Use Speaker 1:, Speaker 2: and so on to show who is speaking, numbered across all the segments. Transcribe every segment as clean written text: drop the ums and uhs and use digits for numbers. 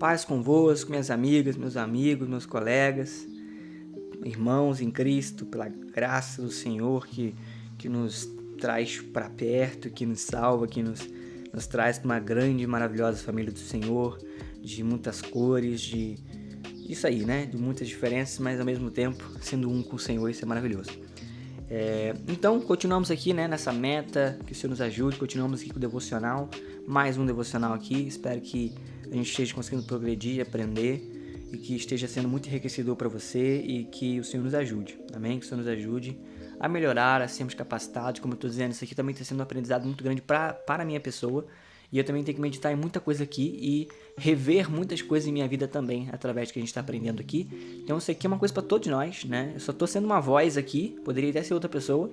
Speaker 1: Paz convosco, minhas amigas, meus amigos, meus colegas, irmãos em Cristo, pela graça do Senhor que nos traz para perto, que nos salva, que nos traz para uma grande e maravilhosa família do Senhor, de muitas cores, de isso aí, né? De muitas diferenças, mas ao mesmo tempo sendo um com o Senhor, isso é maravilhoso. Então, continuamos aqui, né, nessa meta, que o Senhor nos ajude, continuamos aqui com o devocional, mais um devocional aqui, espero que a gente esteja conseguindo progredir, aprender e que esteja sendo muito enriquecedor para você e que o Senhor nos ajude, amém? Que o Senhor nos ajude a melhorar, a sermos capacitados, como eu estou dizendo, isso aqui também está sendo um aprendizado muito grande para a minha pessoa e eu também tenho que meditar em muita coisa aqui e rever muitas coisas em minha vida também, através do que a gente está aprendendo aqui. Então isso aqui é uma coisa para todos nós, né? Eu só estou sendo uma voz aqui, poderia até ser outra pessoa,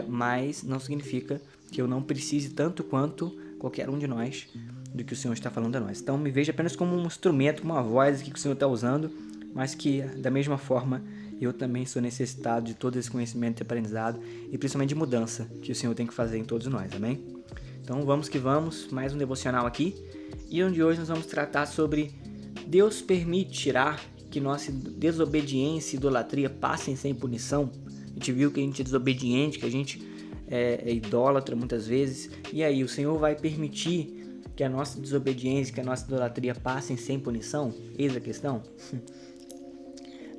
Speaker 1: mas não significa que eu não precise tanto quanto qualquer um de nós do que o Senhor está falando a nós. Então me veja apenas como um instrumento, como uma voz aqui que o Senhor está usando, mas que da mesma forma eu também sou necessitado de todo esse conhecimento e aprendizado e principalmente de mudança que o Senhor tem que fazer em todos nós, amém? Então vamos que vamos, mais um devocional aqui, e onde hoje nós vamos tratar sobre Deus permitirá que nossa desobediência e idolatria passem sem punição. A gente viu que a gente é desobediente, que a gente é idólatra muitas vezes, e aí o Senhor vai permitir que a nossa desobediência, que a nossa idolatria passem sem punição? Eis a questão.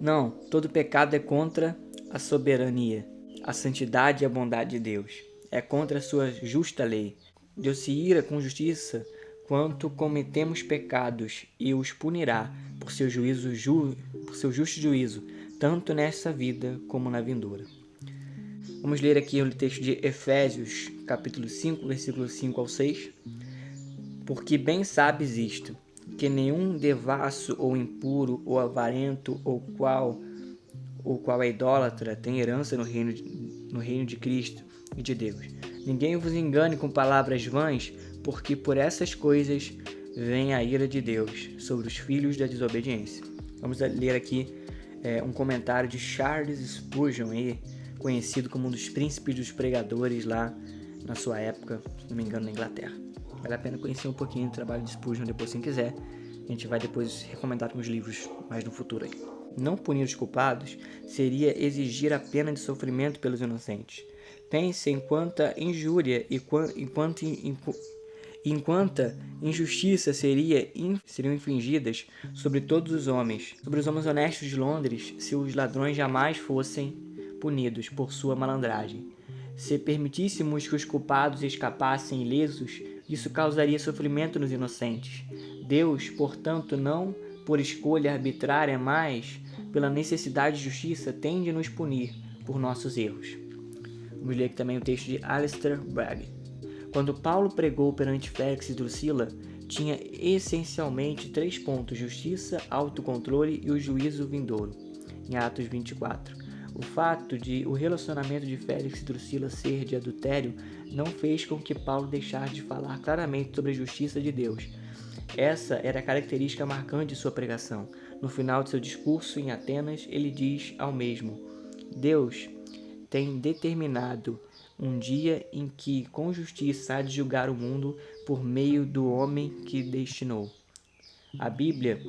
Speaker 1: Não, todo pecado é contra a soberania, a santidade e a bondade de Deus. É contra a sua justa lei. Deus se ira com justiça quanto cometemos pecados e os punirá por seu justo juízo, tanto nesta vida como na vindoura. Vamos ler aqui o texto de Efésios, capítulo 5, versículos 5 ao 6. Porque bem sabes isto, que nenhum devasso ou impuro ou avarento ou qual é idólatra tem herança no reino de Cristo e de Deus. Ninguém vos engane com palavras vãs, porque por essas coisas vem a ira de Deus sobre os filhos da desobediência. Vamos ler aqui um comentário de Charles Spurgeon, conhecido como um dos príncipes dos pregadores lá na sua época, se não me engano, na Inglaterra. Vale a pena conhecer um pouquinho do trabalho de Spurgeon depois, se quiser. A gente vai depois recomendar alguns livros mais no futuro aí. Não punir os culpados seria exigir a pena de sofrimento pelos inocentes. Pense em quanta injúria e enquanta injustiça seriam infligidas sobre todos os homens, sobre os homens honestos de Londres, se os ladrões jamais fossem punidos por sua malandragem. Se permitíssemos que os culpados escapassem ilesos, isso causaria sofrimento nos inocentes. Deus, portanto, não por escolha arbitrária, mas pela necessidade de justiça, tem de nos punir por nossos erros. Vamos ler aqui também o texto de Alistair Bragg. Quando Paulo pregou perante Félix e Drusila, tinha essencialmente 3 pontos: justiça, autocontrole e o juízo vindouro, em Atos 24. O fato de o relacionamento de Félix e Drusila ser de adultério não fez com que Paulo deixasse de falar claramente sobre a justiça de Deus. Essa era a característica marcante de sua pregação. No final de seu discurso em Atenas, ele diz ao mesmo: Deus tem determinado um dia em que com justiça há de julgar o mundo por meio do homem que destinou. A Bíblia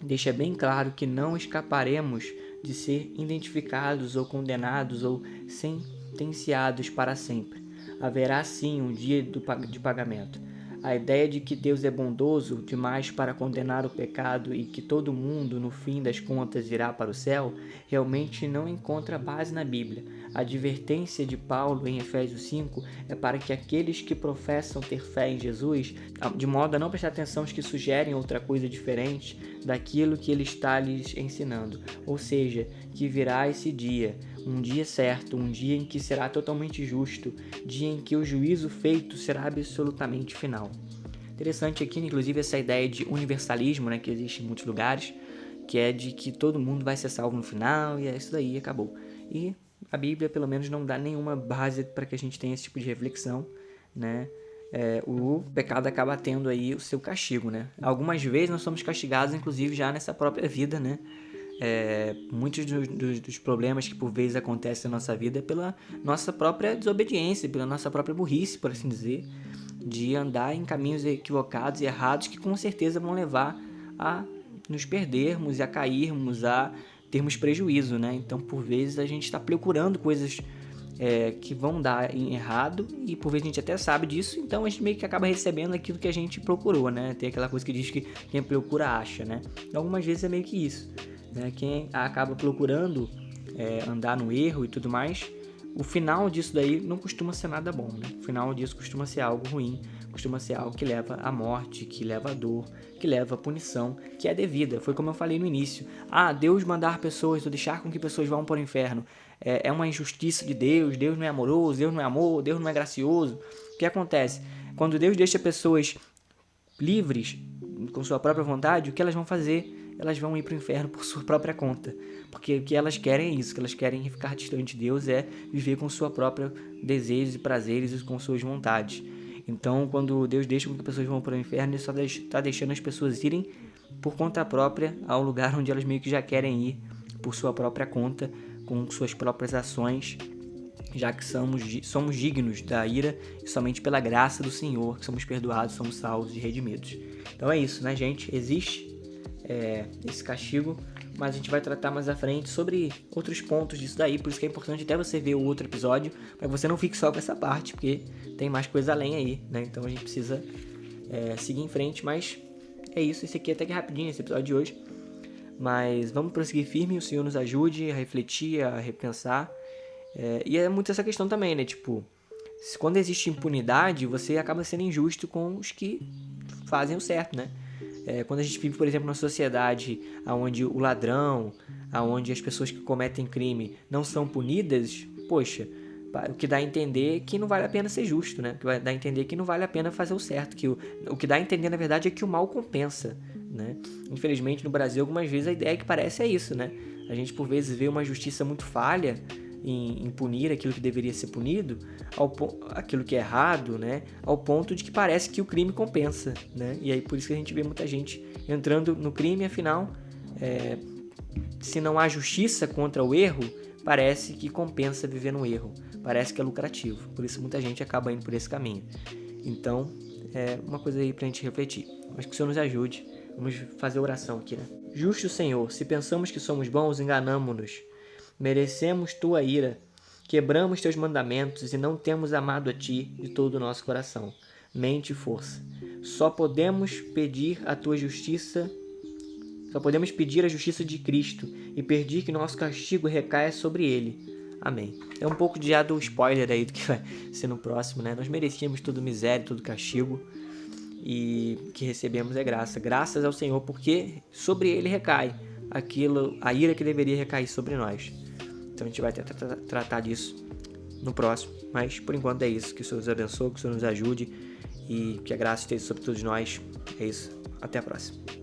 Speaker 1: deixa bem claro que não escaparemos de ser identificados ou condenados ou sentenciados para sempre. Haverá sim um dia de pagamento. A ideia de que Deus é bondoso demais para condenar o pecado e que todo mundo, no fim das contas, irá para o céu, realmente não encontra base na Bíblia. A advertência de Paulo em Efésios 5 é para que aqueles que professam ter fé em Jesus, de modo a não prestar atenção aos que sugerem outra coisa diferente daquilo que ele está lhes ensinando. Ou seja, que virá esse dia, um dia certo, um dia em que será totalmente justo, dia em que o juízo feito será absolutamente final. Interessante aqui, inclusive, essa ideia de universalismo, né, que existe em muitos lugares, que é de que todo mundo vai ser salvo no final e é isso daí, acabou. E a Bíblia, pelo menos, não dá nenhuma base para que a gente tenha esse tipo de reflexão, né? O pecado acaba tendo aí o seu castigo, né? Algumas vezes nós somos castigados, inclusive, já nessa própria vida, né? Muitos dos problemas que por vezes acontecem na nossa vida é pela nossa própria desobediência, pela nossa própria burrice, por assim dizer, de andar em caminhos equivocados e errados que com certeza vão levar a nos perdermos e a cairmos, a termos prejuízo, né? Então, por vezes, a gente está procurando coisas que vão dar em errado e por vezes a gente até sabe disso, então a gente meio que acaba recebendo aquilo que a gente procurou, né? Tem aquela coisa que diz que quem procura acha, né? Então, algumas vezes é meio que isso, né? Quem acaba procurando andar no erro e tudo mais, o final disso daí não costuma ser nada bom, né? O final disso costuma ser algo ruim, costuma ser algo que leva à morte, que leva à dor, que leva à punição, que é devida. Foi como eu falei no início. Deus mandar pessoas ou deixar com que pessoas vão para o inferno é uma injustiça de Deus, Deus não é amoroso, Deus não é amor, Deus não é gracioso. O que acontece? Quando Deus deixa pessoas livres, com sua própria vontade, o que elas vão fazer? Elas vão ir para o inferno por sua própria conta. Porque o que elas querem é isso, o que elas querem ficar distante de Deus é viver com sua própria desejos e prazeres e com suas vontades. Então, quando Deus deixa com que pessoas vão para o inferno, Ele só está deixando as pessoas irem por conta própria ao lugar onde elas meio que já querem ir, por sua própria conta, com suas próprias ações, já que somos dignos da ira e somente pela graça do Senhor que somos perdoados, somos salvos e redimidos. Então é isso, né, gente? Existe esse castigo, mas a gente vai tratar mais à frente sobre outros pontos disso daí, por isso que é importante até você ver o outro episódio, para que você não fique só com essa parte, porque tem mais coisa além aí, né? Então a gente precisa seguir em frente, mas é isso, esse aqui é até que rapidinho, esse episódio de hoje, mas vamos prosseguir firme, o Senhor nos ajude a refletir, a repensar, e é muito essa questão também, né? Tipo, quando existe impunidade, você acaba sendo injusto com os que fazem o certo, né? Quando a gente vive, por exemplo, numa sociedade onde o ladrão, onde as pessoas que cometem crime não são punidas, poxa, o que dá a entender que não vale a pena ser justo, né? O que dá a entender que não vale a pena fazer o certo, que o que dá a entender, na verdade, é que o mal compensa, né? Infelizmente, no Brasil, algumas vezes a ideia que parece é isso, né? A gente, por vezes, vê uma justiça muito falha em punir aquilo que deveria ser punido, aquilo que é errado, né? Ao ponto de que parece que o crime compensa, né? E aí por isso que a gente vê muita gente entrando no crime, afinal, se não há justiça contra o erro, parece que compensa viver no erro, parece que é lucrativo, por isso muita gente acaba indo por esse caminho. Então, é uma coisa aí pra gente refletir, mas que o Senhor nos ajude. Vamos fazer oração aqui, né? Justo Senhor, se pensamos que somos bons, enganamo-nos. Merecemos tua ira, quebramos teus mandamentos e não temos amado a ti de todo o nosso coração, mente e força. Só podemos pedir a justiça de Cristo e pedir que nosso castigo recaia sobre ele. Amém. É um pouco já do spoiler aí do que vai ser no próximo, né? Nós merecíamos toda miséria, todo castigo, e o que recebemos é graça. Graças ao Senhor, porque sobre ele recai a ira que deveria recair sobre nós. Então a gente vai tratar disso no próximo. Mas por enquanto é isso. Que o Senhor nos abençoe, que o Senhor nos ajude e que a graça esteja sobre todos nós. É isso. Até a próxima.